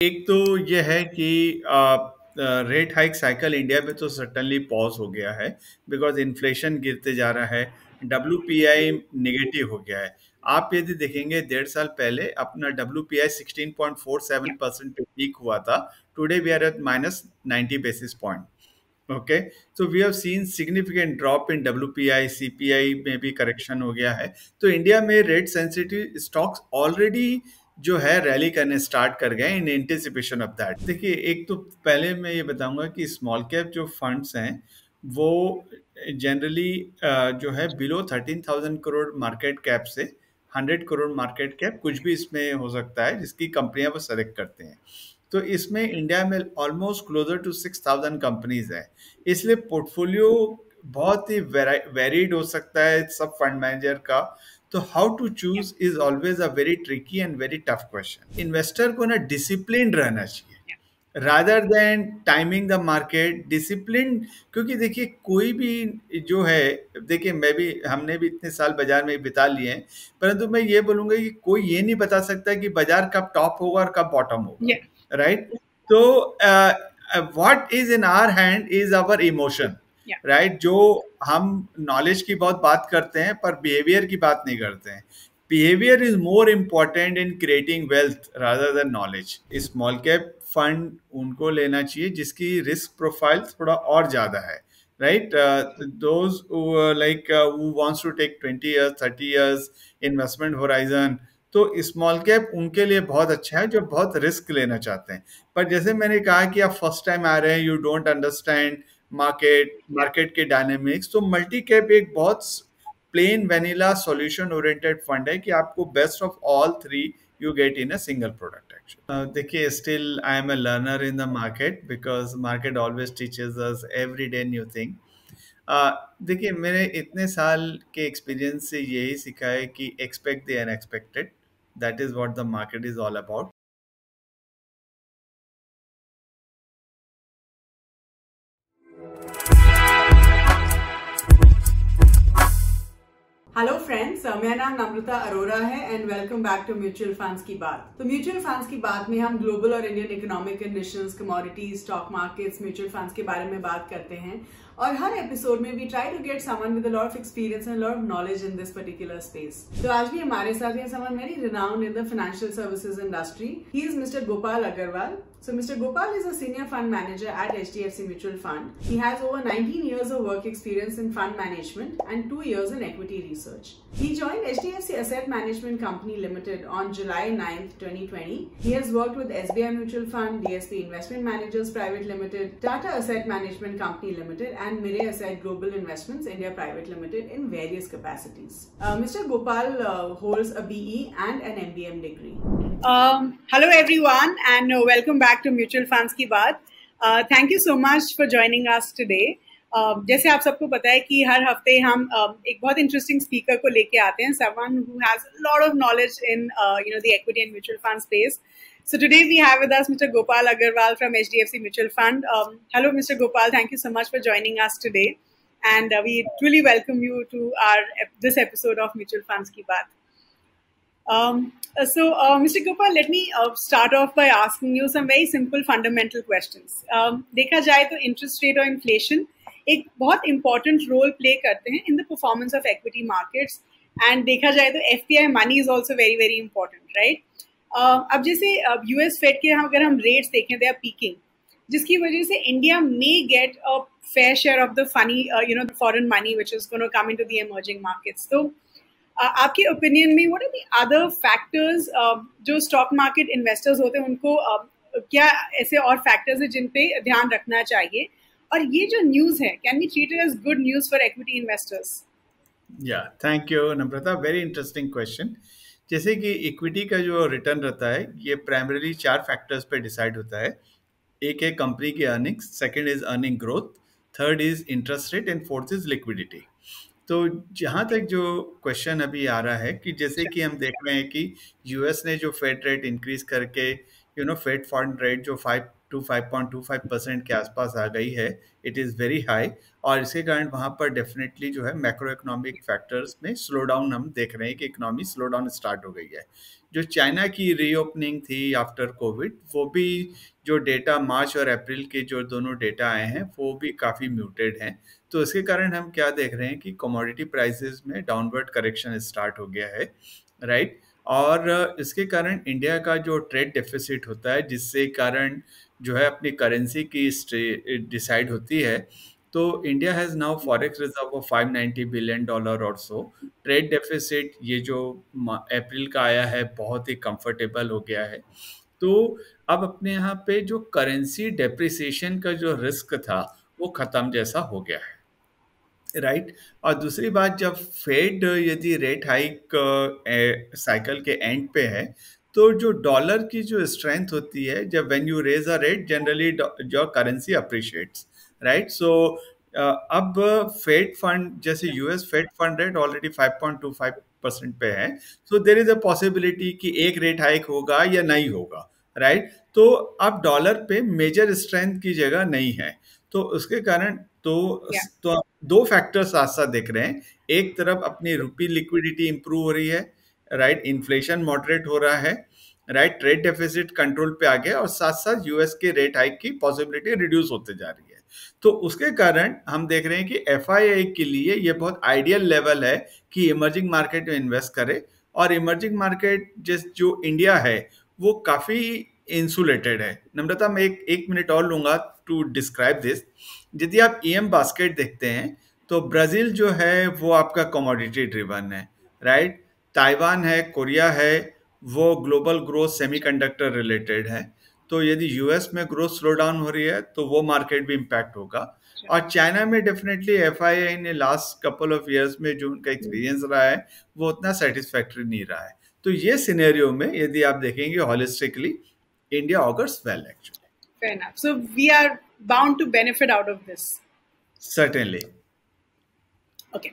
एक तो ये है कि रेट हाइक साइकिल इंडिया में तो सर्टनली पॉज हो गया है, बिकॉज इन्फ्लेशन गिरते जा रहा है। WPI नेगेटिव हो गया है। आप यदि देखेंगे 1.5 साल पहले अपना WPI 16.47% पे पीक हुआ था। Today we are at -90 basis point। Okay, so we have seen significant drop in WPI, CPI में भी करेक्शन हो गया है। तो इंडिया में रेट सेंसिटिव स्टॉक्स ऑलरेडी जो है रैली करने स्टार्ट कर गए इन एंटिसिपेशन ऑफ दैट। देखिए, एक तो पहले मैं ये बताऊंगा कि स्मॉल कैप जो फंड्स हैं वो जनरली जो है बिलो 13,000 करोड़ मार्केट कैप से 100 करोड़ मार्केट कैप कुछ भी इसमें हो सकता है, जिसकी कंपनियां वो सेलेक्ट करते हैं। तो इसमें इंडिया में ऑलमोस्ट क्लोजर टू 6,000 कंपनीज है। इसलिए पोर्टफोलियो बहुत ही वेरिड हो सकता है सब फंड मैनेजर का। तो how to choose is always a very tricky and very tough question. Investor को ना डिसिप्लिन रहना चाहिए rather than timing the market. Discipline, क्योंकि देखिए कोई भी जो है, देखिए मैं भी, हमने भी इतने साल बाजार में बिता लिए हैं, परंतु मैं ये बोलूंगा कि कोई ये नहीं बता सकता कि बाजार कब टॉप होगा और कब बॉटम होगा। राइट? तो what is in our hand is our emotion. Right? जो हम नॉलेज की बहुत बात करते हैं पर बिहेवियर की बात नहीं करते हैं। Behaviour is more important in creating wealth rather than knowledge. Small cap fund उनको लेना चाहिए जिसकी रिस्क प्रोफाइल थोड़ा और ज्यादा है। Right? Those like who wants to take 20 years 30 years investment horizon, तो स्मॉल कैप उनके लिए बहुत अच्छा है जो बहुत रिस्क लेना चाहते हैं। पर जैसे मैंने कहा कि आप फर्स्ट टाइम आ रहे हैं, यू डोंट अंडरस्टैंड मार्केट के डायनेमिक्स, तो मल्टी कैप एक बहुत plain vanilla solution oriented fund है कि आपको best of all three you get in a single product. Actually देखिए, still I am a learner in the market because market always teaches us every day new thing. देखिए, मैंने इतने साल के experience से यही सीखा है कि expect the unexpected. That is what the market is all about. Hello friends, मेरा नाम नम्रता अरोरा है and welcome back to mutual funds की बात। तो म्यूचुअल फंड्स की बात में हम ग्लोबल और Indian economic conditions, commodities, stock markets, mutual funds के बारे में बात करते हैं और हर एपिसोड में we try to get someone with a lot of experience and lot of knowledge in this particular space. तो आज भी हमारे साथ हैं someone very renowned in the financial services industry. He is mister Gopal Agarwal. So Mr. Gopal is a senior fund manager at HDFC Mutual Fund. He has over 19 years of work experience in fund management and 2 years in equity research. He joined HDFC Asset Management Company Limited on July 9th, 2020. He has worked with SBI Mutual Fund, DSP Investment Managers Private Limited, Tata Asset Management Company Limited and Mirae Asset Global Investments India Private Limited in various capacities. Mr. Gopal holds a BE and an MBM degree. Hello everyone and welcome back to Mutual Funds की बात. Thank you so much for joining us today. जैसे आप सबको पता है कि हर हफ्ते हम एक बहुत इंटरेस्टिंग स्पीकर को लेके आते हैं, someone who has a lot of knowledge in the equity and mutual fund space. So today we have with us Mr. Gopal Agarwal from HDFC Mutual Fund. Hello Mr. Gopal, thank you so much for joining us today and we truly welcome you to this episode of Mutual Funds की बात. Mr. Gopal, let me start off by asking you some very simple fundamental questions. देखा जाए तो interest rate और inflation एक बहुत important role play करते हैं in the performance of equity markets and देखा जाए तो FPI money is also very very important, right? अब जैसे US Fed के अगर हम rates देखें they are peaking, जिसकी वजह से India may get a fair share of the the foreign money which is going to come into the emerging markets. So आपके ओपिनियन में what are the other factors जो stock market investors होते हैं उनको क्या ऐसे और फैक्टर्स हैं जिन पे ध्यान रखना चाहिए, और ये जो न्यूज़ है can be treated as good news for equity investors? या thank you Namrata, very interesting question. जैसे कि इक्विटी का जो रिटर्न रहता है ये प्राइमरीली 4 फैक्टर्स पे डिसाइड होता है। एक है कंपनी की earnings, second is earning growth, third is interest rate and fourth is liquidity. तो जहाँ तक जो क्वेश्चन अभी आ रहा है कि जैसे कि हम देख रहे हैं कि यूएस ने जो फेड रेट इंक्रीज करके फेड फंड रेट जो 5 टू 5.25% के आसपास आ गई है, इट इज़ वेरी हाई। और इसके कारण वहाँ पर डेफिनेटली जो है मैक्रो इकोनॉमिक फैक्टर्स में स्लो डाउन हम देख रहे हैं कि इकोनॉमी स्लो डाउन स्टार्ट हो गई है। जो चाइना की रीओपनिंग थी आफ्टर कोविड, वो भी जो डेटा मार्च और अप्रैल के जो दोनों डेटा आए हैं वो भी काफ़ी म्यूटेड हैं। तो इसके कारण हम क्या देख रहे हैं कि कमोडिटी प्राइसेस में डाउनवर्ड करेक्शन स्टार्ट हो गया है, राइट। और इसके कारण इंडिया का जो ट्रेड डेफिसिट होता है, जिससे कारण जो है अपनी करेंसी की डिसाइड होती है, तो India has now forex reserve of $590 billion और सो। ट्रेड डेफिसिट ये जो अप्रैल का आया है बहुत ही कंफर्टेबल हो गया है। तो अब अपने यहाँ पे जो करेंसी डेप्रिसिएशन का जो रिस्क था वो ख़त्म जैसा हो गया है, राइट। और दूसरी बात, जब फेड यदि रेट हाइक साइकिल के एंड पे है, तो जो डॉलर की जो स्ट्रेंथ होती है, जब when you raise a rate generally जो करेंसी अप्रिशिएट्स, राइट। सो अब फेड फंड जैसे US fed fund rate already 5.25% पे है, सो देर इज अ पॉसिबिलिटी कि एक रेट हाइक होगा या नहीं होगा, राइट। तो अब डॉलर पे मेजर स्ट्रेंथ की जगह नहीं है, तो उसके कारण Yeah. तो आप दो फैक्टर साथ साथ देख रहे हैं। एक तरफ अपनी रुपी लिक्विडिटी इंप्रूव हो रही है, राइट, इन्फ्लेशन मॉडरेट हो रहा है, राइट, ट्रेड डेफिसिट कंट्रोल पे आ गया, और साथ साथ यूएस के रेट हाइक की पॉसिबिलिटी रिड्यूस होते जा रही है। तो उसके कारण हम देख रहे हैं कि एफआईआई के लिए ये बहुत आइडियल लेवल है कि इमर्जिंग मार्केट में इन्वेस्ट करे। और इमर्जिंग मार्केट जो इंडिया है वो काफ़ी इंसुलेटेड है। नम्रता, मैं एक मिनट और लूंगा टू डिस्क्राइब दिस। यदि आप ईएम बास्केट देखते हैं तो ब्राज़ील जो है वो आपका कमोडिटी ड्रिवन है, राइट। ताइवान है, कोरिया है, वो ग्लोबल ग्रोथ सेमीकंडक्टर रिलेटेड है। तो यदि यूएस में ग्रोथ स्लो डाउन हो रही है तो वो मार्केट भी इम्पैक्ट होगा। और चाइना में डेफिनेटली एफआईआई ने लास्ट कपल ऑफ इयर्स में जो उनका एक्सपीरियंस रहा है वो उतना सेटिस्फैक्टरी नहीं रहा है। तो ये सिनेरियो में यदि आप देखेंगे holistically, India augurs well actually. Fair enough. So we are bound to benefit out of this. Certainly. Okay.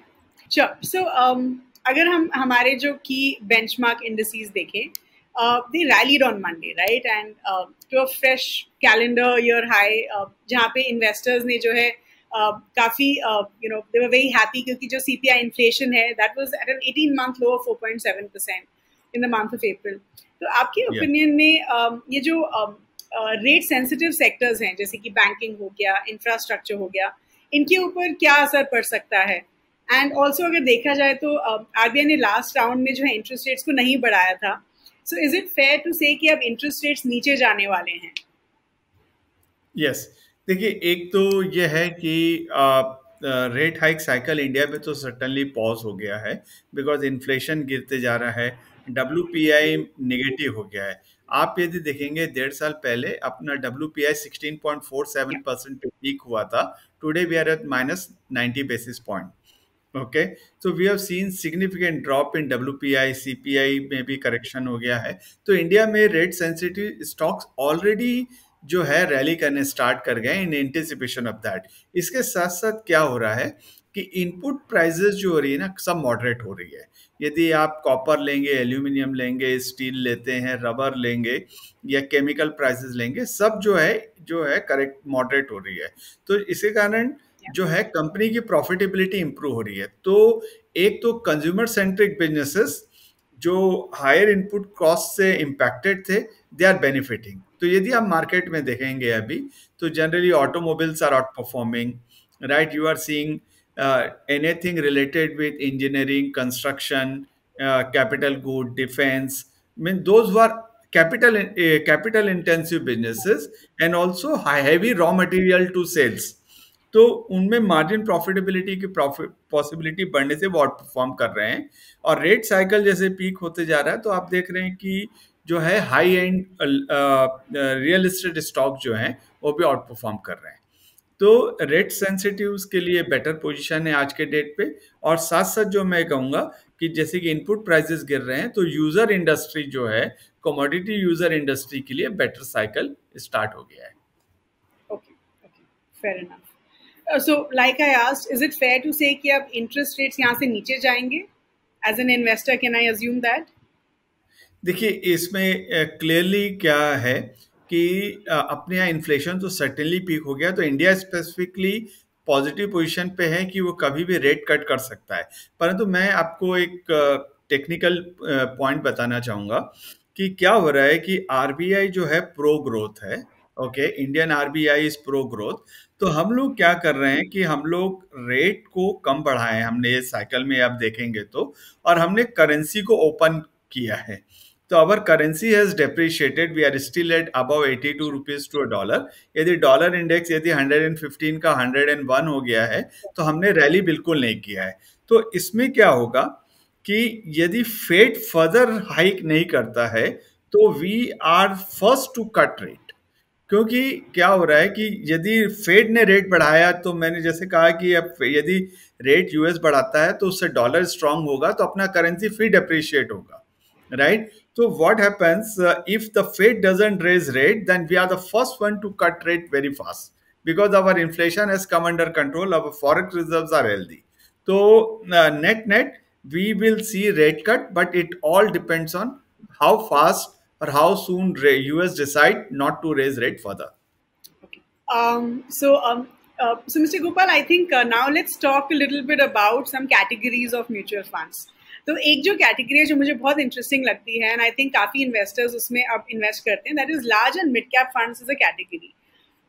Sure. So अगर हम हमारे जो की benchmark indices देखें, they rallied on Monday, right? And to a fresh calendar year high, जहाँ पे investors ने जो है काफी they were very happy क्योंकि जो CPI inflation है that was at an 18-month low of 4.7% in the month of April. तो आपकी opinion में ये जो रेट सेंसिटिव सेक्टर्स हैं जैसे कि बैंकिंग हो गया, इंफ्रास्ट्रक्चर हो गया, इनके ऊपर क्या असर पड़ सकता है? एंड ऑल्सो अगर देखा जाए तो आरबीआई ने लास्ट राउंड में जो है इंटरेस्ट रेट्स को नहीं बढ़ाया था, so is it fair to say कि अब इंटरेस्ट रेट्स नीचे जाने वाले हैं? यस, देखिए, एक तो ये है कि रेट हाइक साइकिल इंडिया में तो सर्टनली पॉज हो गया है, बिकॉज इन्फ्लेशन गिरते जा रहा है, WPI नेगेटिव हो गया है। आप यदि देखेंगे 1.5 साल पहले अपना WPI 16.47% पे पीक हुआ था, today we are at -90 basis point. Okay, so we have seen significant drop in WPI, CPI में भी करेक्शन हो गया है। तो इंडिया में रेट सेंसिटिव स्टॉक्स ऑलरेडी जो है रैली करने स्टार्ट कर गए इन एंटिसिपेशन ऑफ दैट। इसके साथ साथ क्या हो रहा है कि इनपुट प्राइसेस जो हो रही है ना, सब मॉडरेट हो रही है। यदि आप कॉपर लेंगे, एल्यूमिनियम लेंगे, स्टील लेते हैं, रबर लेंगे या केमिकल प्राइसेस लेंगे, सब जो है करेक्ट मॉडरेट हो रही है। तो इसी कारण जो है कंपनी की प्रॉफिटेबिलिटी इंप्रूव हो रही है। तो एक तो कंज्यूमर सेंट्रिक बिजनेसेस जो हायर इनपुट कॉस्ट से इम्पैक्टेड थे, दे आर बेनिफिटिंग। तो यदि आप मार्केट में देखेंगे अभी, तो generally automobiles are outperforming, right. You are seeing anything related with engineering, construction, capital good, defense, I mean those were capital intensive businesses and also heavy raw material to sales। तो उनमें margin profitability की possibility बढ़ने से वो out perform कर रहे हैं। और रेट साइकिल जैसे पीक होते जा रहा है, तो आप देख रहे हैं कि जो है high and real estate stock जो हैं वो भी आउट परफॉर्म कर रहे हैं। तो रेट सेंसिटिव्स के लिए बेटर पोजीशन है आज के डेट पे। और साथ साथ जो मैं कहूँगा कि जैसे कि इनपुट प्राइसेस गिर रहे हैं, तो यूजर इंडस्ट्री जो है, कमोडिटी यूजर इंडस्ट्री के लिए बेटर साइकिल स्टार्ट हो गया है। Okay, fair enough. So like I asked, is it fair to say कि अब इंटरेस्ट रेट्स यहाँ से नीचे जाएंगे? As an investor can I assume that? देखिए, इसमें क्लियरली क्या है कि अपने यहाँ इन्फ्लेशन तो सर्टेनली पीक हो गया, तो इंडिया स्पेसिफिकली पॉजिटिव पोजीशन पे है कि वो कभी भी रेट कट कर सकता है। परंतु मैं आपको एक टेक्निकल पॉइंट बताना चाहूँगा कि क्या हो रहा है कि आरबीआई जो है प्रो ग्रोथ है। Okay, Indian RBI is pro growth. तो हम लोग क्या कर रहे हैं कि हम लोग रेट को कम बढ़ाए हैं, हमने ये साइकिल में आप देखेंगे तो, और हमने करेंसी को ओपन किया है। तो our currency has depreciated, we are still at above 82 rupees to a dollar. यदि डॉलर इंडेक्स यदि 115 का 101 हो गया है तो हमने रैली बिल्कुल नहीं किया है। तो इसमें क्या होगा कि यदि फेड फर्दर हाइक नहीं करता है तो we are first to cut rate. क्योंकि क्या हो रहा है कि यदि फेड ने रेट बढ़ाया तो मैंने जैसे कहा कि अब यदि रेट यूएस बढ़ाता है तो उससे डॉलर स्ट्रांग होगा तो अपना करेंसी फिर डेप्रिशिएट होगा, right? So what happens if the Fed doesn't raise rate, then we are the first one to cut rate very fast because our inflation has come under control, our forex reserves are healthy. So net we will see rate cut, but it all depends on how fast or how soon US decide not to raise rate further. Okay. So Mr. Gopal, I think now let's talk a little bit about some categories of mutual funds. तो एक जो category है जो मुझे बहुत interesting लगती है, and I think काफी इन्वेस्टर्स उसमें अब इन्वेस्ट करते हैं, that is large and mid cap funds is a category.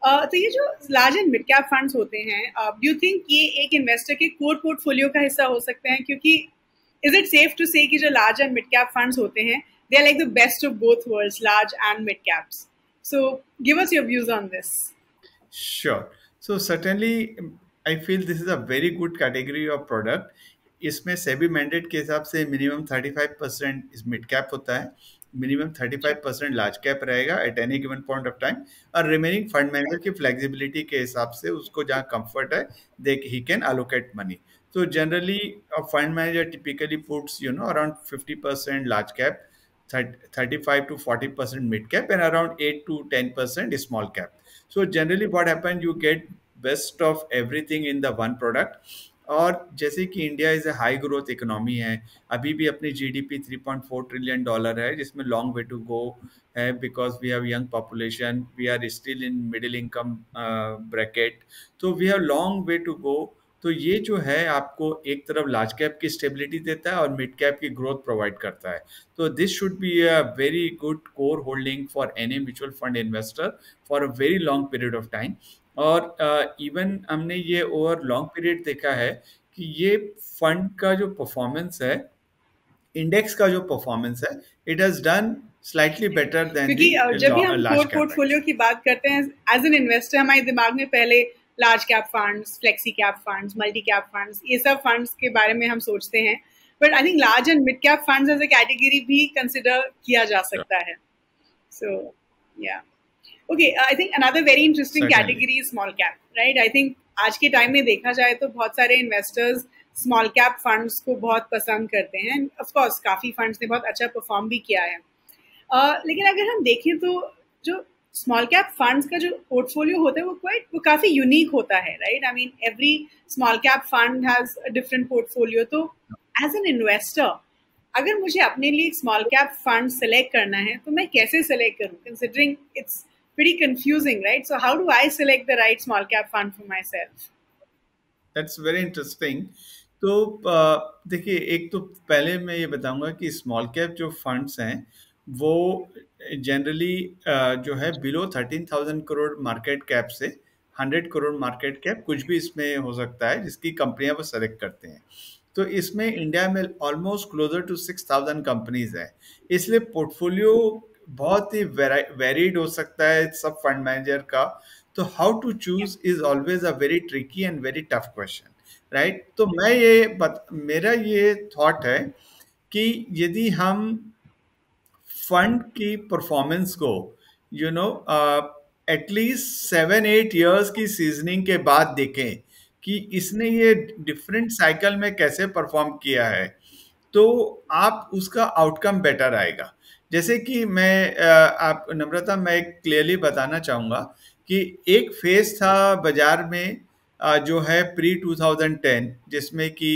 तो ये जो large and mid cap funds होते हैं, डू यू थिंक ये एक इन्वेस्टर के कोर पोर्टफोलियो का हिस्सा हो सकते हैं? क्योंकि is it safe to say कि जो large and mid cap funds होते हैं they are like the best of both worlds, large and mid caps? So give us your views on this. Sure. So certainly I feel this is a very good category of product. इसमें SEBI mandate के हिसाब से minimum 35% इस mid cap होता है, minimum 35% large cap रहेगा eight any given point of time, और remaining fund manager की फ्लेक्सिबिलिटी के हिसाब से उसको जहाँ कंफर्ट है दे ही कैन एलोकेट मनी। तो generally fund manager typically puts around 50% large cap, 35 to 40% mid cap, and around 8 to 10% small cap. So generally what happens, you get best of everything in the one product. और जैसे कि India is a high growth economy है, अभी भी अपनी GDP 3.4 trillion dollar है, जिसमें long way to go है because we have young population, we are still in middle income bracket, तो we have long way to go. तो ये जो है आपको एक तरफ लार्ज कैप की स्टेबिलिटी देता है और मिड कैप की ग्रोथ प्रोवाइड करता है। तो this should be a very good core holding for any mutual fund investor for a very long period of time. और इवन हमने ये ओवर लॉन्ग पीरियड देखा है कि ये फंड का जो परफॉर्मेंस है, इंडेक्स का जो परफॉर्मेंस है, it has done slightly better than क्योंकि जब भी हम कोर पोर्टफोलियो की बात करते हैं एज एन इन्वेस्टर, हमारे दिमाग में पहले large cap funds, flexi cap funds, multi cap funds, ये सब फंड्स के बारे में हम सोचते हैं, but I think large and mid cap funds as a category भी कंसिडर किया जा सकता है। सो या okay, I think another very interesting category is small cap, right? I think आज के टाइम में देखा जाए तो बहुत सारे इन्वेस्टर्स स्मॉल कैप फंड्स को बहुत पसंद करते हैं, ऑफ कोर्स काफी फंड्स ने बहुत अच्छा परफॉर्म भी किया है। लेकिन अगर हम देखें तो जो स्मॉल कैप फंड्स का जो पोर्टफोलियो होता है वो काफी यूनिक होता है, right? I mean every small cap fund has a different portfolio. तो एज एन इन्वेस्टर अगर मुझे अपने लिए एक स्मॉल कैप फंड सेलेक्ट करना है तो मैं कैसे सेलेक्ट करूं, considering it's pretty confusing, right? So how do I select the right small cap fund for myself? That's very interesting. तो देखिए, एक तो पहले मैं ये बताऊंगा कि स्मॉल कैप जो फंड्स हैं वो जनरली जो है बिलो 13,000 करोड़ मार्केट कैप से 100 करोड़ मार्केट कैप कुछ भी इसमें हो सकता है, जिसकी कंपनियां वो सेलेक्ट करते हैं। तो इसमें इंडिया में ऑलमोस्ट क्लोजर टू 6,000 कंपनीज है, इसलिए पोर्टफोलियो बहुत ही वेरिड हो सकता है सब फंड मैनेजर का। तो how to choose is always a very tricky and very tough question, right? तो मेरा ये थॉट है कि यदि हम फंड की परफॉर्मेंस को एटलीस्ट 7-8 ईयर्स की सीजनिंग के बाद देखें कि इसने ये डिफरेंट साइकिल में कैसे परफॉर्म किया है, तो आप उसका आउटकम बेटर आएगा। जैसे कि आप नम्रता, मैं क्लियरली बताना चाहूँगा कि एक फेज था बाजार में जो है प्री 2010, जिसमें कि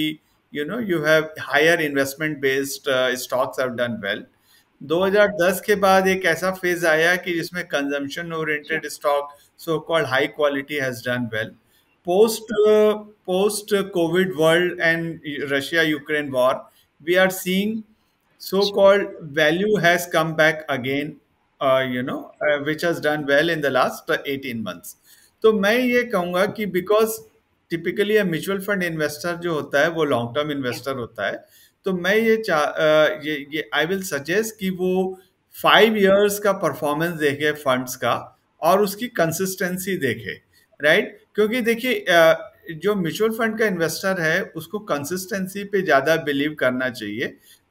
you have higher investment based stocks have done well. 2010 के बाद एक ऐसा फेज आया कि जिसमें consumption oriented stock, so called high quality, has done well. Post COVID world and Russia Ukraine war, we are seeing so called value has come back again, which has done well in the last 18 months. तो मैं ये कहूँगा कि because typically mutual fund investor जो होता है वो long term investor होता है. तो मैं ये आई विल सजेस्ट कि वो 5 years का परफॉर्मेंस देखे फंड्स का और उसकी कंसिस्टेंसी देखे, राइट. क्योंकि देखिए जो म्यूचुअल फंड का इन्वेस्टर है उसको कंसिस्टेंसी पे ज़्यादा बिलीव करना चाहिए.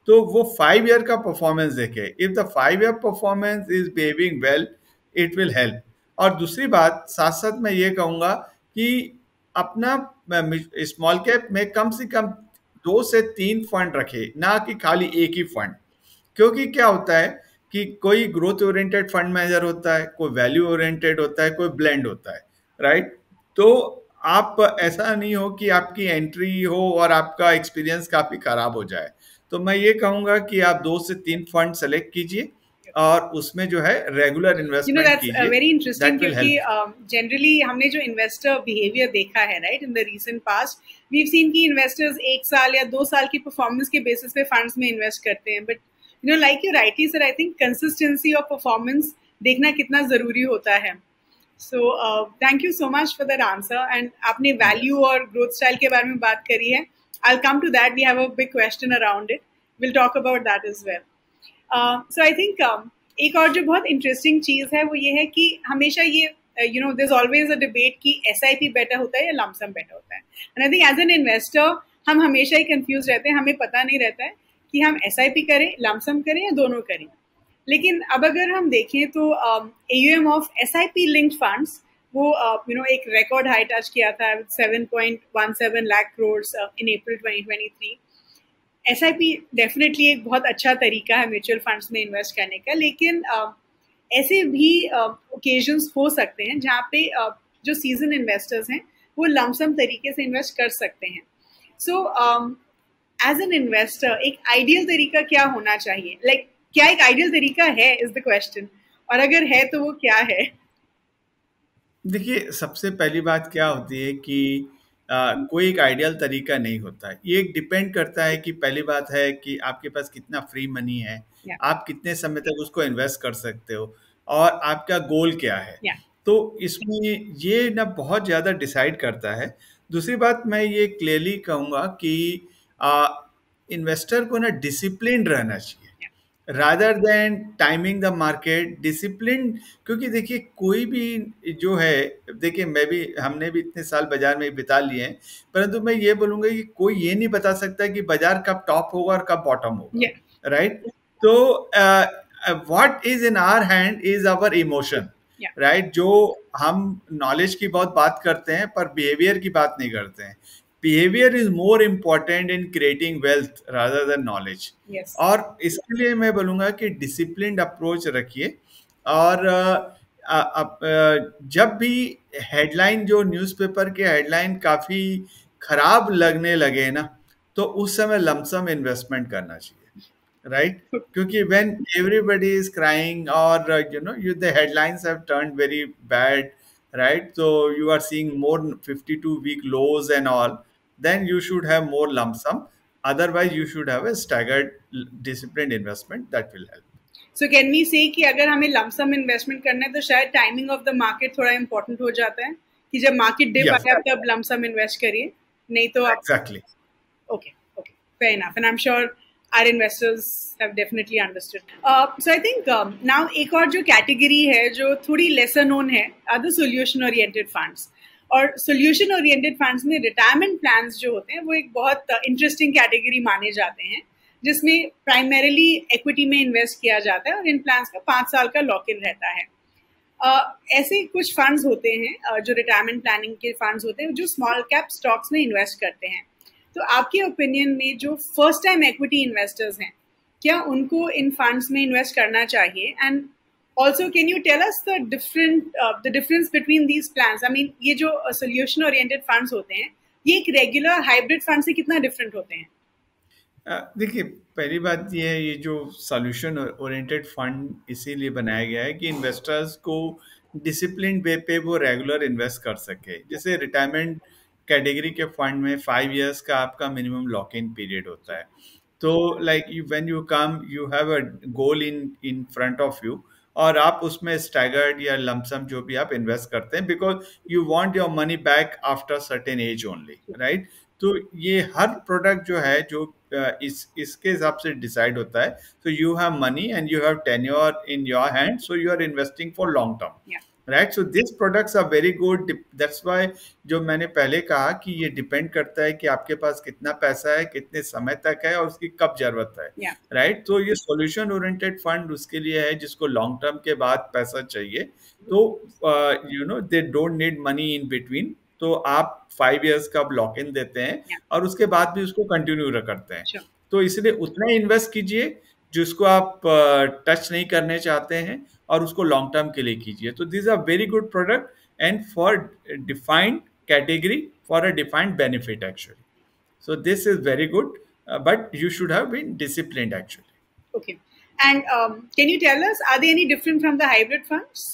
तो वो 5 year का परफॉर्मेंस देखे. If the 5 year performance is behaving well, it will help. और दूसरी बात साथ साथ मैं ये कहूँगा कि अपना स्मॉल कैप में कम से कम 2 से 3 फंड रखे, ना कि खाली एक ही फंड. क्योंकि क्या होता है कि कोई ग्रोथ ओरिएंटेड फंड मैनेजर होता है, कोई वैल्यू ओरिएंटेड होता है, कोई ब्लेंड होता है, राइट. तो आप ऐसा नहीं हो कि आपकी एंट्री हो और आपका एक्सपीरियंस काफी खराब हो जाए. तो मैं ये कहूंगा कि आप 2 से 3 फंड सेलेक्ट कीजिए और उसमें जो है रेगुलर इन्वेस्टमेंट कीजिए. वेरी इंटरेस्टिंग, क्योंकि जनरली हमने जो इन्वेस्टर बिहेवियर देखा है, right, in the recent past we have seen कि इन्वेस्टर्स 1 साल या 2 साल की परफॉर्मेंस के बेसिस पे फंड्स में इन्वेस्ट करते हैं. But like you rightly sir, I think consistency of performance देखना कितना जरूरी होता है. So thank you so much for that answer. And आपने वैल्यू और ग्रोथ स्टाइल के बारे में बात करी है. I'll come to that. We have a big question around it. We'll talk about that as well. So I think एक और जो बहुत इंटरेस्टिंग चीज है वो ये है कि हमेशा ये there's always a debate कि SIP बेटर होता है या लमसम बेटर होता है. And I think as an investor हम हमेशा ही कंफ्यूज रहते हैं. हमें पता नहीं रहता है कि हम SIP करें, लमसम करें या दोनों करें. लेकिन अब अगर हम देखें तो AUM of SIP linked funds वो एक रिकॉर्ड हाई टच किया था 7.17 लाख करोड़ इन अप्रैल 2023. SIP डेफिनेटली एक बहुत अच्छा तरीका है म्यूचुअल फंड्स में इन्वेस्ट करने का. लेकिन ऐसे भी ओकेजन्स हो सकते हैं जहाँ पे जो सीजन इन्वेस्टर्स हैं वो लमसम तरीके से इन्वेस्ट कर सकते हैं. सो एज एन इन्वेस्टर एक आइडियल तरीका क्या होना चाहिए? लाइक क्या एक आइडियल तरीका है इज द क्वेश्चन, और अगर है तो वो क्या है? देखिए, सबसे पहली बात क्या होती है कि कोई एक आइडियल तरीका नहीं होता है. ये डिपेंड करता है कि पहली बात है कि आपके पास कितना फ्री मनी है, आप कितने समय तक उसको इन्वेस्ट कर सकते हो और आपका गोल क्या है. तो इसमें ये ना बहुत ज़्यादा डिसाइड करता है. दूसरी बात मैं ये क्लियरली कहूँगा कि इन्वेस्टर को ना डिसिप्लिन रहना चाहिए rather than timing the market. Discipline, क्योंकि देखिए कोई भी जो है, देखिए हमने भी इतने साल बाजार में बिता लिए हैं, परंतु मैं ये बोलूँगा कि कोई ये नहीं बता सकता कि बाजार कब टॉप होगा और कब बॉटम होगा, राइट. तो what is in our hand is our emotion, right. जो हम नॉलेज की बहुत बात करते हैं पर बिहेवियर की बात नहीं करते हैं. Behaviour is more important in creating wealth rather than knowledge. और इसके लिए मैं बोलूँगा कि डिसिप्लिन्ड अप्रोच रखिए. और जब भी हेडलाइन, जो न्यूज़पेपर के हेडलाइन काफ़ी खराब लगने लगे ना, तो उस समय लमसम इन्वेस्टमेंट करना चाहिए, राइट. क्योंकि व्हेन एवरीबॉडी इज क्राइंग और the headlines have turned very bad, right, so you are seeing more 52-week lows and all, then you should have more lump sum. Otherwise you should have a staggered disciplined investment that will help. So can we say कि अगर हमें lump sum investment करना है तो शायद timing of the market थोड़ा important हो जाता है कि जब market dip आए आप तब lump sum invest करिए, नहीं तो आप... Exactly. Okay, fair enough, and I'm sure our investors have definitely understood. So I think now एक और जो category है जो थोड़ी lesser known है are the solution oriented funds. और solution oriented funds में retirement plans जो होते हैं वो एक बहुत interesting category माने जाते हैं, जिसमें primarily equity में invest किया जाता है और इन plans का 5 साल का lock-in रहता है. ऐसे कुछ funds होते हैं जो retirement planning के funds होते हैं जो small cap stocks में invest करते हैं. तो आपके ओपिनियन में जो फर्स्ट टाइम इक्विटी इन्वेस्टर्स हैं, क्या उनको इन फंड्स में इन्वेस्ट करना चाहिए? And also can you tell us the difference between these plans? I mean ये जो सोल्यूशन ओरिएंटेड फंड्स होते हैं ये एक रेगुलर हाइब्रिड फंड से कितना डिफरेंट होते हैं? देखिए, पहली बात ये है, ये जो सॉल्यूशन ओरिएंटेड फंड इसीलिए बनाया गया है कि इन्वेस्टर्स को डिसिप्लिन वे पे वो रेगुलर इन्वेस्ट कर सके। जैसे रिटायरमेंट कैटेगरी के फंड में 5 इयर्स का आपका मिनिमम लॉक इन पीरियड होता है। तो like you when you come you have a goal in in front of you, और आप उसमें स्टैगर्ड या लमसम जो भी आप इन्वेस्ट करते हैं, because you want your money back after certain age only, right. तो ये हर प्रोडक्ट जो है, जो इसके हिसाब से डिसाइड होता है। so you have money and you have tenure in your hand, so you are investing for long term, Yeah. right? So these products are very good. That's why जो मैंने पहले कहा कि ये डिपेंड करता है कि आपके पास कितना पैसा है, कितने समय तक है, और उसकी कब जरूरत है, Yeah. राइट। तो ये सॉल्यूशन ओरिएंटेड फंड उसके लिए है जिसको लॉन्ग टर्म के बाद पैसा चाहिए। तो you know they don't need money in between. तो आप 5 इयर्स का लॉक इन देते हैं, Yeah. और उसके बाद भी उसको कंटिन्यू करते हैं। Sure. तो इसलिए उतना इन्वेस्ट कीजिए जिसको आप टच नहीं करने चाहते हैं, और उसको लॉन्ग टर्म के लिए कीजिए। तो this are very good product and for defined category, for a defined benefit actually. So this is very good, but you should have been disciplined actually. Okay. And can you tell us, are they any different from the hybrid funds?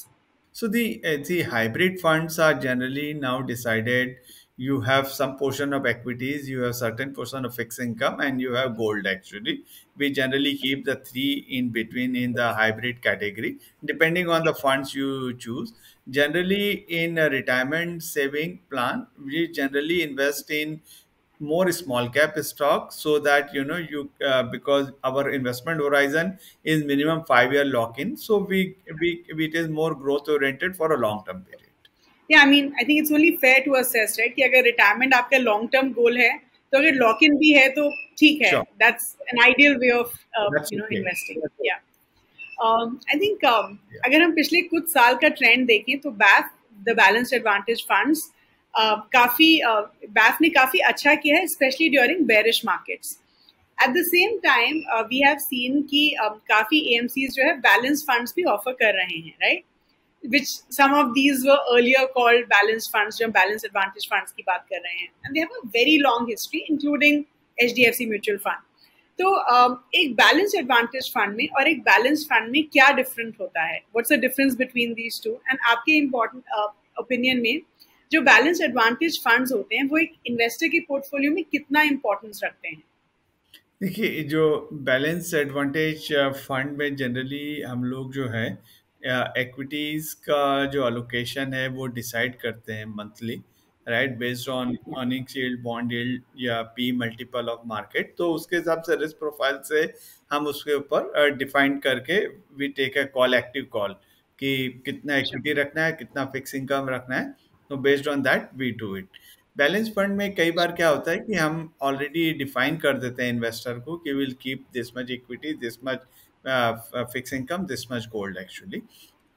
So the hybrid funds are generally now decided. You have some portion of equities, you have certain portion of fixed income, and you have gold actually. We generally keep the three in between in the hybrid category, depending on the funds you choose. Generally, in a retirement saving plan, we generally invest in more small cap stock, so that you because our investment horizon is minimum 5 year lock in, so we it is more growth oriented for a long term period. Yeah, I mean, I think it's only fair to assess, right? कि अगर retirement आपका long term goal है, तो अगर lock in भी है तो ठीक है. Sure. That's an ideal way of That's okay. investing. Yeah. I think Yeah. अगर हम पिछले कुछ साल का ट्रेंड देखें तो BAF, the Balanced Advantage Funds, BAF ने काफी अच्छा किया है, especially during bearish markets. At the same time, we have seen कि काफी AMCs जो है balanced funds भी offer कर रहे हैं, right? Which some of these were earlier called balanced funds, जो हम balanced advantage funds की बात कर रहे हैं, and they have a very long history, including HDFC Mutual Fund. तो एक balanced advantage fund में और एक balanced fund में क्या different होता है? What's the difference between these two? And आपके important opinion में जो balanced advantage funds होते हैं, वो एक investor के portfolio में कितना importance रखते हैं? देखिए, जो बैलेंस एडवांटेज फंड में जनरली हम लोग जो है एक्विटीज का जो अलोकेशन है वो डिसाइड करते हैं monthly, right, based on earnings yield, bond yield या पी मल्टीपल ऑफ मार्केट। तो उसके हिसाब से रिस्क प्रोफाइल से हम उसके ऊपर डिफाइन करके we take a call, active call, कि कितना इक्विटी रखना है, कितना फिक्स इनकम रखना है। तो based on that we do it. Balance fund में कई बार क्या होता है कि हम ऑलरेडी डिफाइन कर देते हैं इन्वेस्टर को कि will keep this much equity, this much fix income, this much gold actually.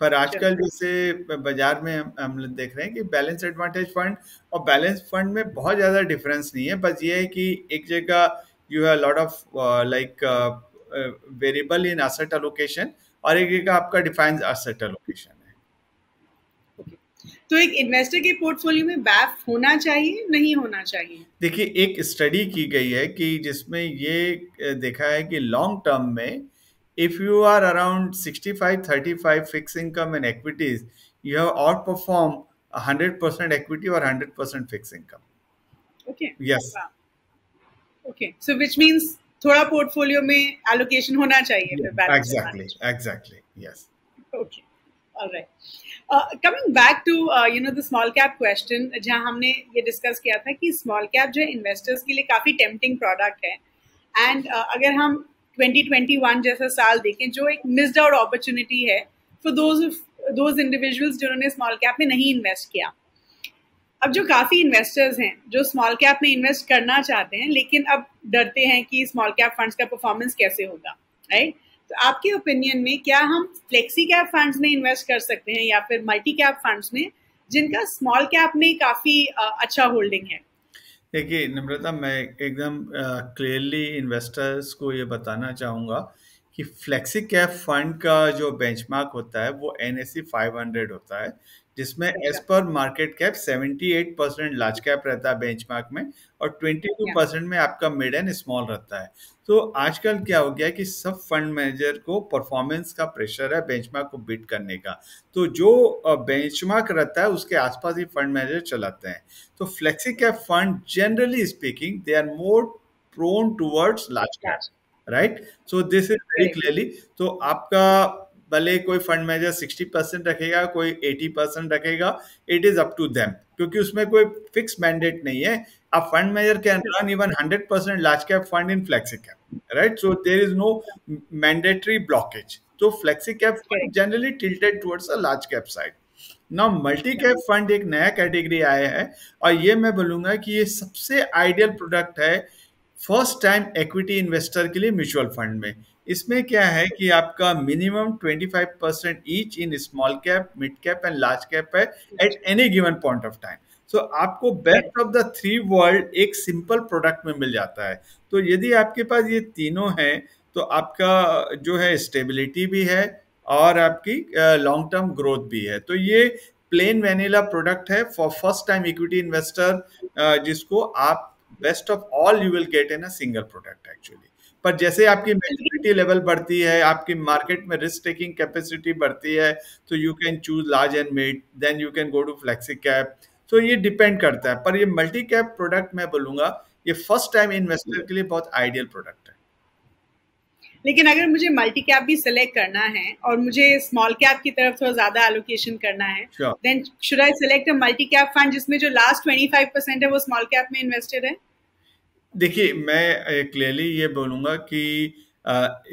पर आजकल जैसे बाजार में हम लोग देख रहे हैं कि बैलेंस एडवांटेज फंड और बैलेंस फंड में बहुत ज़्यादा डिफरेंस नहीं है। बस ये है कि एक जगह you have lot of like variable in asset allocation, और एक जगह आपका डिफाइंड एसेट एलोकेशन है। तो एक इन्वेस्टर के पोर्टफोलियो में बैफ होना चाहिए, नहीं होना चाहिए? देखिए, एक स्टडी की गई है कि जिसमें ये देखा है कि लॉन्ग टर्म में if you are around 65-35 fix income and equities, you have outperform 100% equity और 100% fix income. Okay, yes, okay, so which means थोड़ा पोर्टफोलियो में एलोकेशन होना चाहिए फिर balance. Exactly, yes. Okay, alright. Coming back to the small cap question, जहाँ हमने ये discuss किया था कि स्मॉल कैप जो है इन्वेस्टर्स के लिए काफ़ी टेम्पटिंग प्रोडक्ट है, एंड अगर हम 2021 जैसा साल देखें जो एक मिस्ड आउट अपॉर्चुनिटी है फॉर दोज इंडिविजुअल्स जिन्होंने स्मॉल कैप में नहीं इन्वेस्ट किया। अब जो काफ़ी इन्वेस्टर्स हैं जो स्मॉल कैप में इन्वेस्ट करना चाहते हैं लेकिन अब डरते हैं कि स्मॉल कैप फंड्स का परफॉर्मेंस कैसे होगा, राइट? तो आपके ओपिनियन में क्या हम फ्लेक्सी कैप फंड्स में इन्वेस्ट कर सकते हैं या फिर मल्टी कैप फंड्स में जिनका स्मॉल कैप में काफी अच्छा होल्डिंग है? देखिए नम्रता, मैं एकदम क्लियरली इन्वेस्टर्स को ये बताना चाहूँगा कि फ्लेक्सी कैप फंड का जो बेंचमार्क होता है वो NSE 500 होता है, जिसमें एज अच्छा। पर मार्केट कैप 78% लार्ज कैप रहता है बेंचमार्क में, और या 22% में आपका मिड एंड स्मॉल रहता है। तो आजकल क्या हो गया कि सब फंड मैनेजर को परफॉर्मेंस का प्रेशर है बेंचमार्क को बीट करने का। तो जो बेंचमार्क रहता है उसके आसपास ही फंड मैनेजर चलाते हैं। तो flexi cap fund generally speaking they are more prone towards large cap, last. Right. So this is very correct. Clearly. तो आपका भले कोई फंड मैनेजर 60% रखेगा, कोई 80% रखेगा, it is up to them, क्योंकि उसमें कोई फिक्स मैंडेट नहीं है। A fund manager can run even 100% large cap fund in flexi cap, right? So there is no mandatory blockage. So flexi cap fund correct. generally tilted towards the large cap side. Now multi cap fund एक नया category आया है, और ये मैं बोलूंगा कि ये सबसे आइडियल प्रोडक्ट है फर्स्ट टाइम एक्विटी इन्वेस्टर के लिए म्यूचुअल फंड में। इसमें क्या है कि आपका minimum 25% each in small cap, mid cap and large cap है at any given point of time. So आपको best of the three world एक सिंपल प्रोडक्ट में मिल जाता है। तो यदि आपके पास ये तीनों हैं तो आपका जो है स्टेबिलिटी भी है और आपकी लॉन्ग टर्म ग्रोथ भी है। तो ये प्लेन वैनिला प्रोडक्ट है for first time equity investor, जिसको आप best of all you will get in a single product actually. पर जैसे आपकी मैच्योरिटी लेवल बढ़ती है, आपकी मार्केट में रिस्क टेकिंग कैपेसिटी बढ़ती है, तो you can choose large and mid, then you can go to flexi cap. तो ये डिपेंड करता है, पर ये मल्टी कैप प्रोडक्ट मैं बोलूंगा ये फर्स्ट टाइम इन्वेस्टर के लिए बहुत आइडियल प्रोडक्ट है। लेकिन अगर मुझे मल्टी कैप भी सिलेक्ट करना है और मुझे स्मॉल कैप की तरफ थोड़ा ज्यादा एलोकेशन करना है, Sure. Then should I select a multi cap fund जिसमें जो लास्ट 25% है वो स्मॉल कैप में इन्वेस्टेड है? देखिए, मैं क्लियरली ये बोलूँगा कि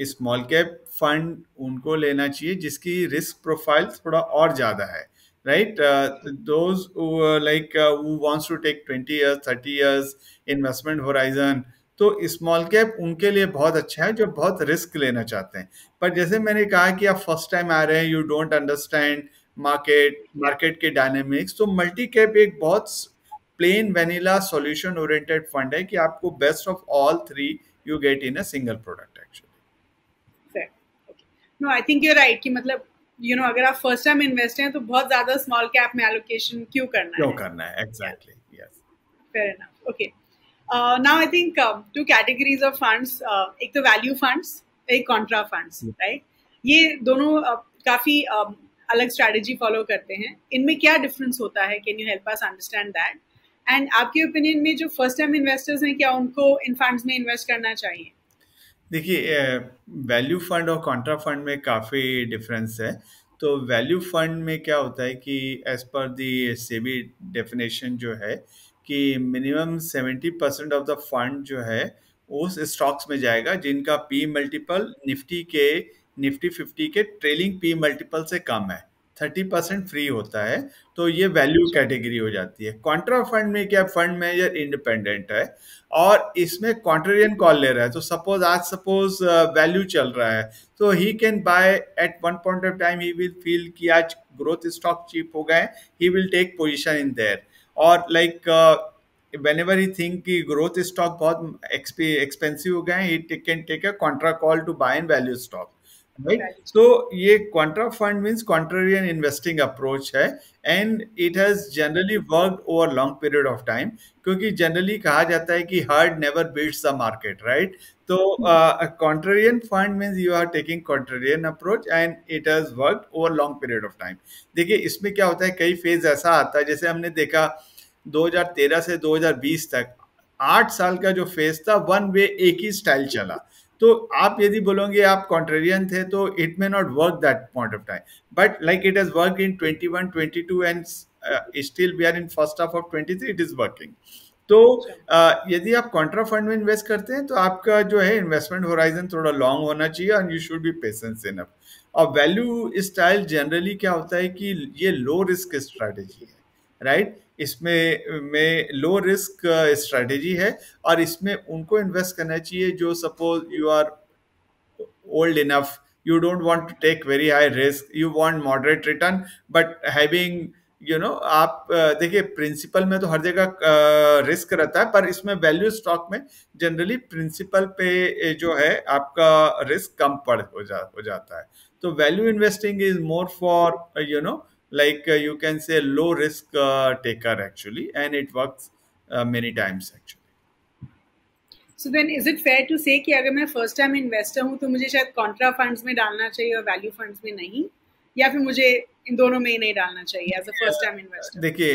स्मॉल कैप फंड उनको लेना चाहिए जिसकी रिस्क प्रोफाइल थोड़ा और ज़्यादा है, right. Those like who wants to take 20 years 30 years investment horizon, तो स्मॉल कैप उनके लिए बहुत अच्छा है जो बहुत रिस्क लेना चाहते हैं। पर जैसे मैंने कहा कि आप फर्स्ट टाइम आ रहे हैं, यू डोंट अंडरस्टैंड मार्केट के डायनेमिक्स, तो मल्टी कैप एक बहुत plain vanilla solution oriented fund है कि आपको best of all three you get in a single product actually. No, I think you right कि मतलब अगर आप फर्स्ट टाइम इन्वेस्ट हैं तो बहुत ज्यादा स्मॉल कैप में एलोकेशन क्यों करना है? करना है exactly, yes. Fair enough. Okay, now I think two categories of funds, एक तो वैल्यू फंड्स, एक कॉन्ट्रा फंड्स, राइट? ये दोनों काफी अलग स्ट्रैटेजी फॉलो करते हैं। इनमें क्या डिफरेंस होता है? Can you help us understand that? And आपके ओपिनियन में जो फर्स्ट टाइम इन्वेस्टर्स हैं क्या उनको इन फंड्स में इन्वेस्ट करना चाहिए? देखिए, वैल्यू फंड और कॉन्ट्रा फंड में काफ़ी डिफरेंस है। तो वैल्यू फंड में क्या होता है कि एज पर दी सेबी डेफिनेशन जो है कि मिनिमम 70% ऑफ द फंड जो है उस स्टॉक्स में जाएगा जिनका पी मल्टीपल निफ्टी 50 के ट्रेलिंग पी मल्टीपल से कम है। 30% फ्री होता है। तो ये वैल्यू कैटेगरी हो जाती है। कॉन्ट्रा फंड में क्या, फंड मैनेजर इंडिपेंडेंट है और इसमें कॉन्ट्रेरियन कॉल ले रहा है। तो सपोज वैल्यू चल रहा है, तो he can buy at one point of time, he will feel कि आज ग्रोथ स्टॉक चीप हो गए, he will take position in there. और लाइक whenever he think कि growth stock बहुत expensive हो गए हैं, he can take a contra call to buy in value stock, right? So ये contra fund means contrarian investing approach है, and it has generally worked over long period of time, क्योंकि generally कहा जाता है कि herd never beats the market, right? तो a contrarian fund means you are taking contrarian approach and it has worked over long period of time. देखिए इसमें क्या होता है, कई फेज ऐसा आता है, जैसे हमने देखा 2013 से 2020 तक 8 साल का जो फेज था, वन वे एक ही स्टाइल चला। तो आप यदि बोलोगे आप कॉन्ट्रेरियन थे तो it may not work that point of time, but like it has work in 21 22 and still we are in first half of 23, it is working. तो यदि आप कॉन्ट्रा फंड में इन्वेस्ट करते हैं तो आपका जो है इन्वेस्टमेंट होराइजन थोड़ा लॉन्ग होना चाहिए and you should be patience enough. और वैल्यू स्टाइल जनरली क्या होता है कि ये लो रिस्क स्ट्रैटेजी है, राइट। इसमें लो रिस्क स्ट्रेटेजी है और इसमें उनको इन्वेस्ट करना चाहिए जो suppose you are old enough, you don't want to take very high risk, you want moderate return but having आप देखिए प्रिंसिपल में तो हर जगह रिस्क रहता है, पर इसमें वैल्यू स्टॉक में जनरली प्रिंसिपल पे जो है आपका रिस्क कम हो जाता है। तो value investing is more for like you can say low risk taker actually, and it works many times actually. So then is it fair to say कि अगर मैं फर्स्ट टाइम इन्वेस्टर हूँ तो मुझे शायद कॉन्ट्रा फंड्स में डालना चाहिए और वैल्यू फंड्स में नहीं, या फिर मुझे इन दोनों में ही नहीं डालना चाहिए as a first time investor? देखिए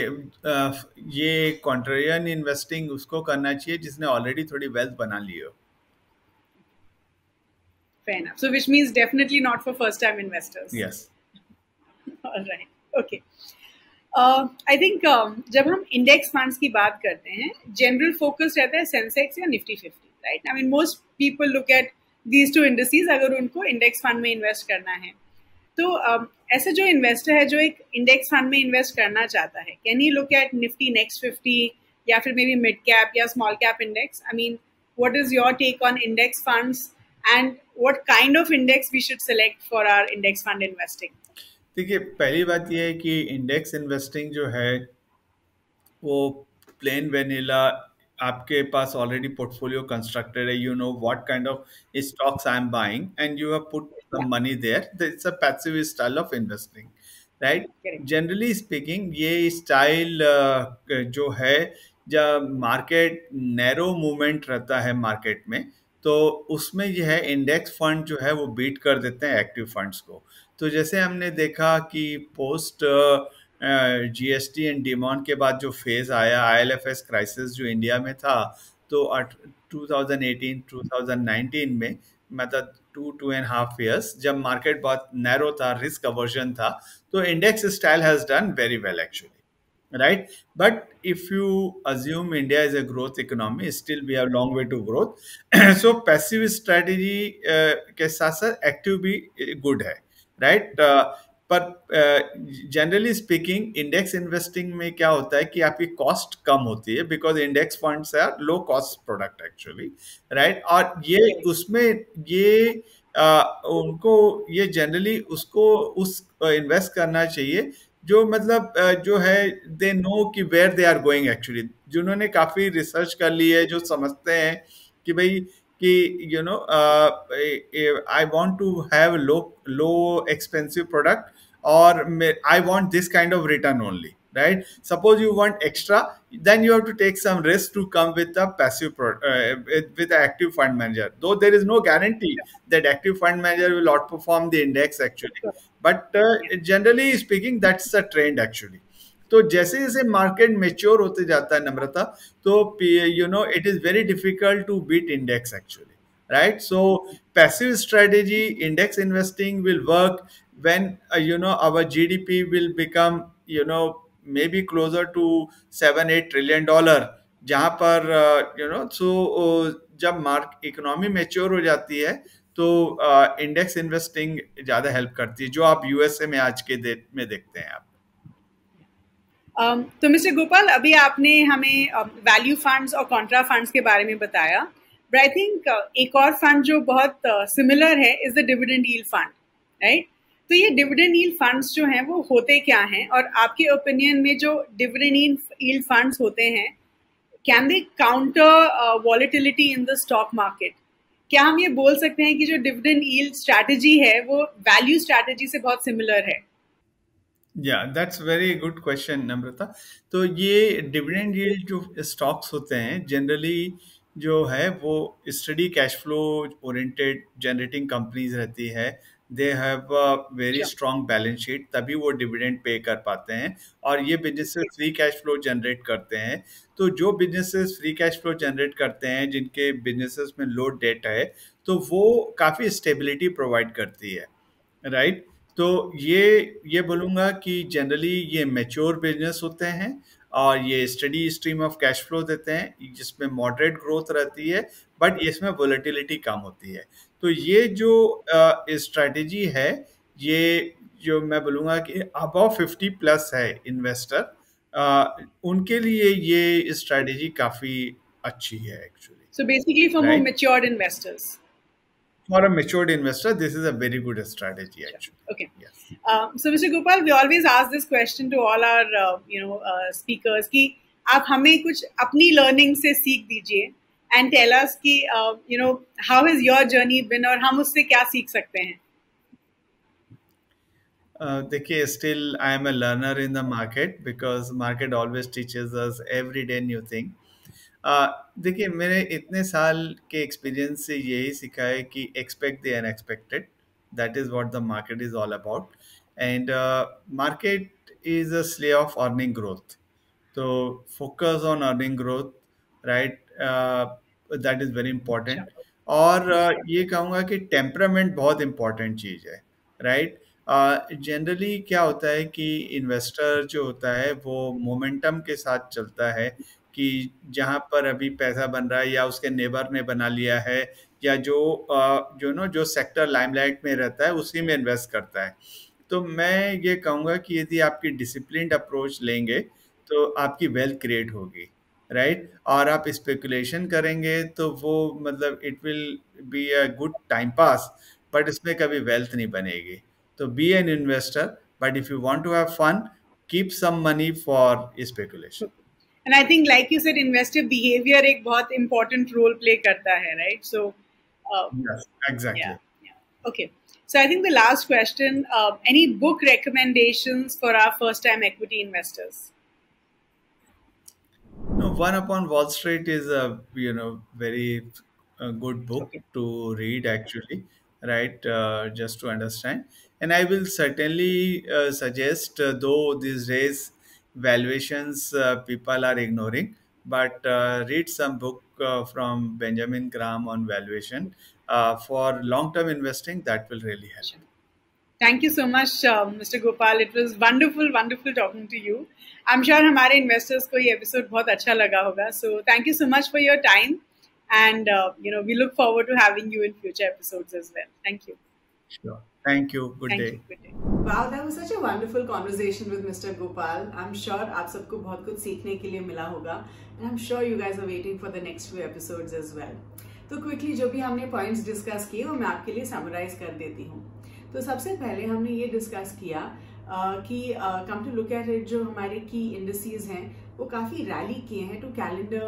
ये कॉन्ट्रेरियन इन्वेस्टिंग उसको करना चाहिए जिसने ऑलरेडी थोड़ी वेल्थ बना ली हो। Fair enough. So which means definitely not for first time investors. Yes. All right. Okay. I think जब हम इंडेक्स फंड्स की बात करते हैं, जनरल फोकस रहता है सेंसेक्स या Nifty 50, right? I mean most people look at these two industries अगर उनको इंडेक्स फंड में इन्वेस्ट करना है। तो ऐसा जो इन्वेस्टर है जो एक इंडेक्स फंड में इन्वेस्ट करना चाहता है, can he look at Nifty next 50 या फिर मे बी मिड कैप या small cap index? I mean what is your take on index funds and what kind of index we should select for our index fund investing? देखिए पहली बात यह है कि index investing जो है वो प्लेन वेनिला, आपके पास ऑलरेडी पोर्टफोलियो कंस्ट्रक्टेड है, you know what kind of stocks I am buying and you have put some money there, it's a passive style of investing, right? Generally speaking ये style जो है, जब market narrow movement रहता है market में, तो उसमें यह है इंडेक्स फंड जो है वो बीट कर देते हैं एक्टिव फंड्स को। तो जैसे हमने देखा कि पोस्ट जीएसटी एंड डिमॉन के बाद जो फेज आया, आईएलएफएस क्राइसिस जो इंडिया में था, तो 2018-2019 में, मतलब 2.5 years, जब मार्केट बहुत नैरो था, रिस्क अवर्जन था, तो index style has done very well actually, right? But if you assume India is a growth economy, still we have long way to growth. So passive strategy के साथ साथ active भी good है, right? पर generally speaking index investing में क्या होता है कि आपकी कॉस्ट कम होती है, because index funds are low cost product actually, right? और ये उसमें ये उनको ये जनरली उसको उस इन्वेस्ट करना चाहिए जो मतलब जो है दे नो कि where they are going actually, जिन्होंने काफ़ी रिसर्च कर ली है, जो समझते हैं कि भाई कि I want to have low expensive product और I want this kind of return only, right? Suppose you want extra, then you have to take some risk to come with a with an active fund manager. Though there is no guarantee that active fund manager will outperform the index actually, but generally speaking, that's the trend actually. तो जैसे जैसे market mature होते जाता है नम्रता, तो it is very difficult to beat index actually, right? So passive strategy index investing will work when our GDP will become maybe closer to 7-8 trillion dollar, जहाँ पर जब इकोनॉमी मेच्योर हो जाती है तो इंडेक्स इन्वेस्टिंग ज्यादा हेल्प करती है, जो आप यूएसए में आज के डेट में देखते हैं आप। तो मिस्टर गोपाल, अभी आपने हमें वैल्यू फंड्स और कॉन्ट्रा फंड्स के बारे में बताया, बट आई थिंक एक और फंड जो बहुत सिमिलर है is the dividend yield fund, right? तो ये डिविडेंड यील्ड फंड्स जो हैं वो होते क्या हैं, और आपके ओपिनियन में जो डिविडेंड यील्ड फंड्स होते हैं, can they counter volatility in the stock market? क्या हम ये बोल सकते हैं कि जो डिविडेंड यील्ड स्ट्रैटेजी है वो वैल्यू स्ट्रैटेजी से बहुत सिमिलर है? या दैट्स वेरी गुड क्वेश्चन नम्रता। तो ये डिविडेंड यील्ड जो स्टॉक्स होते हैं जनरली जो है वो study cash flow oriented generating companies रहती है, they have a very strong balance sheet, तभी वो डिविडेंड पे कर पाते हैं, और ये businesses free cash flow generate करते हैं। तो जो businesses free cash flow generate करते हैं, जिनके बिजनेसेस में लो डेट है, तो वो काफ़ी स्टेबिलिटी प्रोवाइड करती है, राइट? तो ये बोलूँगा कि जनरली ये मैच्योर बिजनेस होते हैं और ये study stream of cash flow देते हैं, जिसमें मॉडरेट ग्रोथ रहती है, बट इसमें वोलेटिलिटी कम होती है। तो ये जो स्ट्रैटेजी है, ये जो मैं बोलूँगा कि अबव 50+ है इन्वेस्टर, उनके लिए ये स्ट्रैटेजी काफ़ी अच्छी है actually. So basically for more matured investors. For a matured investor, this is a very good strategy, actually. Okay. Yes. So, Mr. Gopal, we always ask this question to all our, speakers कि आप हमें कुछ अपनी learning से सीख दीजिए and tell us कि, how has your journey been और हम उससे क्या सीख सकते हैं? देखिए, still I am a learner in the market because market always teaches us every day new thing. देखिए, मैंने इतने साल के एक्सपीरियंस से यही सीखा है कि expect the unexpected, that is what the market is all about. And market is a slave of earning growth, तो focus on earning growth, right, that is very important. और ये कहूँगा कि टेम्परामेंट बहुत इंपॉर्टेंट चीज़ है, राइट. जनरली क्या होता है कि इन्वेस्टर जो होता है वो मोमेंटम के साथ चलता है कि जहाँ पर अभी पैसा बन रहा है या उसके नेबर ने बना लिया है या जो सेक्टर लाइमलाइट में रहता है उसी में इन्वेस्ट करता है. तो मैं ये कहूँगा कि यदि आपकी डिसिप्लिन्ड अप्रोच लेंगे तो आपकी वेल्थ क्रिएट होगी, राइट. और आप स्पेकुलेशन करेंगे तो वो मतलब it will be a good time pass, but इसमें कभी वेल्थ नहीं बनेगी. तो be an investor, but if you want to have fun, keep some money for speculation. And I think, like you said, investor behavior एक बहुत important role play करता है, right? So, yes, exactly. Yeah. Okay. So I think the last question, any book recommendations for our first-time equity investors? No, One Upon Wall Street is a very good book to read, actually, right? Just to understand, and I will certainly suggest, though these days valuations people are ignoring, but read some book from Benjamin Graham on valuation for long-term investing. That will really help. Thank you so much, Mr. Gopal. It was wonderful talking to you. I'm sure हमारे investors को ये episode बहुत अच्छा लगा होगा. So thank you so much for your time, and we look forward to having you in future episodes as well. Thank you. Sure. Thank you. Good day. Good day. Wow, that was such a wonderful conversation with Mr. Gopal. I'm sure आप सबको बहुत कुछ सीखने के लिए मिला होगा, and I'm sure you guys are waiting for the next few episodes as well. तो क्विकली जो भी हमने पॉइंट्स डिस्कस किए वो मैं आपके लिए समराइज कर देती हूँ. तो सबसे पहले हमने ये डिस्कस किया कि come to look at it, जो हमारे की इंडस्ट्रीज हैं वो काफी रैली किए हैं to calendar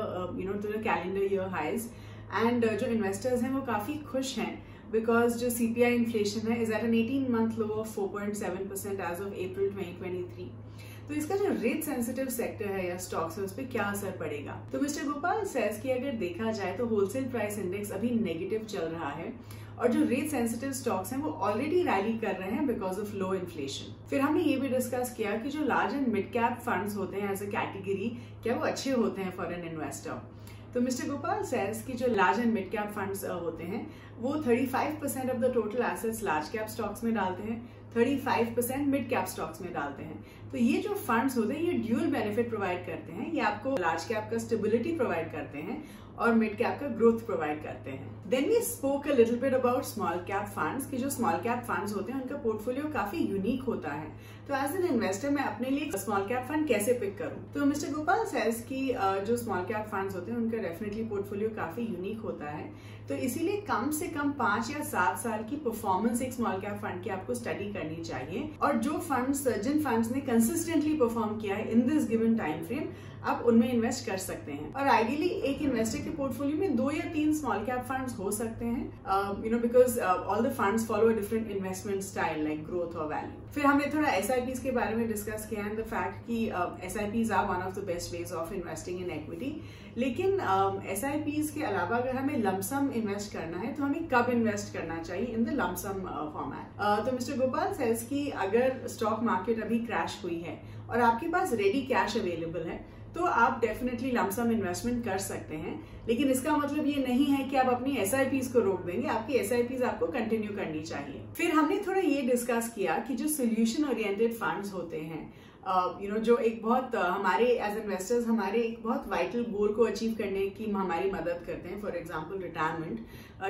to the calendar year highs, and जो इन्वेस्टर्स हैं वो काफी खुश हैं बिकॉज जो CPI इन्फ्लेशन है is at an 18-month low of 4.7% as of April 2023. तो इसका जो रेट सेंसिटिव सेक्टर है या स्टॉक्स है उस पर क्या असर पड़ेगा. तो मिस्टर गोपाल सेज कि अगर देखा जाए तो होलसेल प्राइस इंडेक्स अभी नेगेटिव चल रहा है और जो रेट सेंसिटिव स्टॉक्स हैं वो ऑलरेडी रैली कर रहे हैं बिकॉज ऑफ लो इन्फ्लेशन. फिर हमने ये भी डिस्कस किया कि जो large and mid cap funds होते हैं एज अ कैटेगरी, क्या वो अच्छे होते हैं फॉर एन इन्वेस्टर. तो मिस्टर गोपाल सेज कि जो large and mid cap funds होते हैं वो 35% of the total assets large cap stocks में डालते हैं, 35% मिड कैप स्टॉक्स में डालते हैं. तो ये जो फंड्स होते हैं ये ड्यूअल बेनिफिट प्रोवाइड करते हैं. ये आपको लार्ज कैप का स्टेबिलिटी प्रोवाइड करते हैं और मिड कैप का ग्रोथ प्रोवाइड करते हैं. Then we spoke a little bit about small cap funds कि जो स्मॉल कैप फंड्स होते हैं उनका पोर्टफोलियो काफी यूनिक होता है. तो एज एन इन्वेस्टर मैं अपने लिए स्मॉल कैप फंड कैसे पिक करूं. तो मिस्टर गोपाल सेज कि जो स्मॉल कैप फंड्स होते हैं उनका डेफिनेटली पोर्टफोलियो काफी यूनिक होता है. तो इसीलिए कम से कम 5 या 7 साल की परफॉर्मेंस एक स्मॉल कैप फंड की आपको स्टडी करनी चाहिए. और जो फंड्स जिन फंड्स ने कंसिस्टेंटली परफॉर्म किया है in this given time frame आप उनमें इन्वेस्ट कर सकते हैं. और आइडियली एक इन्वेस्टर के पोर्टफोलियो में 2 या 3 स्मॉल कैप फंड्स हो सकते हैं, because all the funds follow a different investment style like growth और वैल्यू. फिर हमने थोड़ा SIPs के बारे में डिस्कस किया एंड द फैक्ट कि SIPs are one of the best ways of investing in equity. लेकिन SIPs के अलावा अगर हमें लमसम इन्वेस्ट करना है तो हमें कब इन्वेस्ट करना चाहिए इन द लमसम फॉर्मेट. तो मिस्टर गोपाल सेज कि अगर स्टॉक मार्केट अभी क्रैश हुई है और आपके पास रेडी कैश अवेलेबल है तो आप डेफिनेटली लमसम इन्वेस्टमेंट कर सकते हैं. लेकिन इसका मतलब ये नहीं है कि आप अपनी SIPs को रोक देंगे, आपकी SIPs आपको कंटिन्यू करनी चाहिए. फिर हमने थोड़ा ये डिस्कस किया कि जो सोल्यूशन ओरिएंटेड फंड्स होते हैं जो एक बहुत हमारे एज इन्वेस्टर्स हमारे एक बहुत वाइटल गोल को अचीव करने की हमारी मदद करते हैं, फॉर एग्जांपल रिटायरमेंट,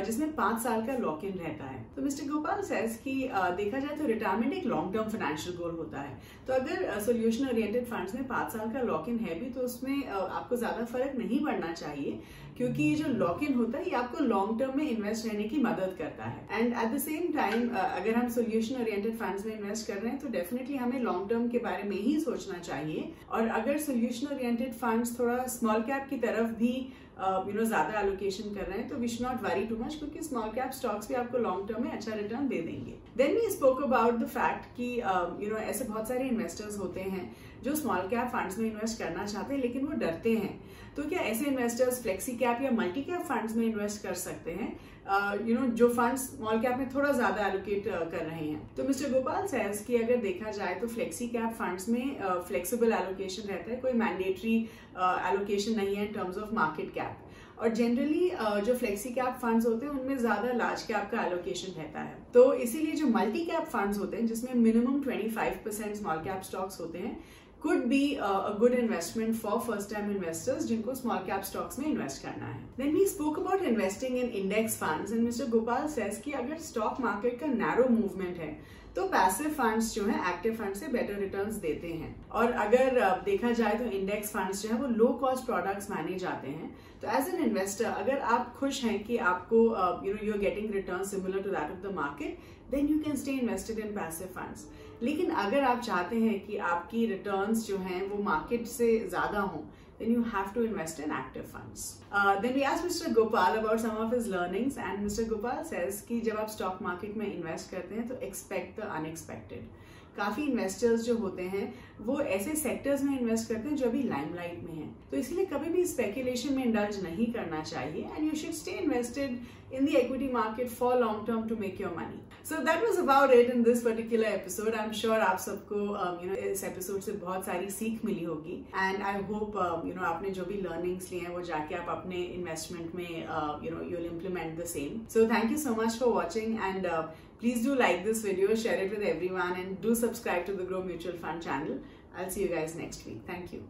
जिसमें 5 साल का लॉक इन रहता है। तो मिस्टर गोपाल सेज कि देखा जाए तो रिटायरमेंट एक लॉन्ग टर्म फाइनेंशियल गोल होता है। तो अगर सोल्यूशन ओरिएंटेड फंड्स में 5 साल का लॉक इन है भी तो उसमें आपको ज्यादा फर्क नहीं पड़ना चाहिए, क्योंकि ये जो लॉक इन होता है ये आपको लॉन्ग टर्म में इन्वेस्ट रहने की मदद करता है। And at the same time अगर हम सोल्यूशन ओरिएंटेड फंड्स में इन्वेस्ट कर रहे हैं तो डेफिनेटली हमें लॉन्ग टर्म के बारे में ही सोचना चाहिए। और अगर सोल्यूशन ओरिएंटेड फंड्स थोड़ा स्मॉल कैप की तरफ भी ज्यादा एलोकेशन कर रहे हैं तो we should not worry too much, क्योंकि स्मॉल कैप स्टॉक्स भी आपको लॉन्ग टर्म में अच्छा रिटर्न दे देंगे। Then we spoke about the fact कि ऐसे बहुत सारे इन्वेस्टर्स होते हैं जो स्मॉल कैप फंड्स में इन्वेस्ट करना चाहते हैं लेकिन वो डरते हैं। तो क्या ऐसे इन्वेस्टर्स फ्लेक्सी कैप या मल्टी कैप फंड्स में इन्वेस्ट कर सकते हैं जो फंड्स स्मॉल कैप में थोड़ा ज्यादा एलोकेट कर रहे हैं? तो मिस्टर गोपाल सेज कि अगर देखा जाए तो फ्लेक्सी कैप फंड्स में फ्लेक्सिबल एलोकेशन रहता है, कोई मैंडेटरी एलोकेशन नहीं है in terms of market cap. और जनरली जो फ्लेक्सी कैप फंड्स होते हैं उनमें ज्यादा लार्ज कैप का एलोकेशन रहता है। तो इसीलिए जो मल्टी कैप फंड्स होते हैं जिसमें मिनिमम 25% स्मॉल कैप स्टॉक्स होते हैं could be a good investment for first time investors जिनको small cap stocks में invest करना है। Then we spoke about investing in index funds and Mr. Gopal says कि अगर stock market का narrow movement है तो पैसिव फंड्स जो है एक्टिव फंड से बेटर रिटर्न्स देते हैं। और अगर देखा जाए तो इंडेक्स फंड्स जो है वो लो कॉस्ट प्रोडक्ट्स माने जाते हैं। तो एज एन इन्वेस्टर अगर आप खुश हैं कि आपको you are getting return similar to that of the market, then you can stay invested in passive funds. लेकिन अगर आप चाहते हैं कि आपकी रिटर्न्स जो हैं वो मार्केट से ज्यादा हों, then you have to invest in active funds. Then we asked Mr. Gopal about some of his learnings and Mr. Gopal says कि जब आप stock market में invest करते हैं तो expect the unexpected. काफी इन्वेस्टर्स जो होते हैं वो ऐसे सेक्टर्स में इन्वेस्ट करते हैं जो अभी लाइमलाइट में हैं, तो इसीलिए कभी भी स्पेकुलेशन में इंडल्ज नहीं करना चाहिए and you should stay invested in the equity market for long term to make your money. So that was about it in this particular episode. I'm sure आप सबको इस एपिसोड से बहुत सारी सीख मिली होगी and I hope आपने जो भी learnings लिए हैं वो जाके आप अपने इन्वेस्टमेंट में you'll implement the same. So thank you so much for watching and please do like this video, share it with everyone and do subscribe to the Grow Mutual Fund channel. I'll see you guys next week. Thank you.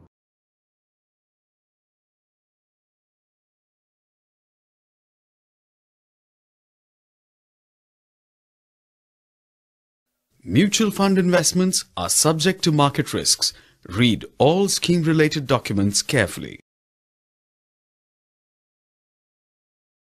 Mutual fund investments are subject to market risks. Read all scheme-related documents carefully.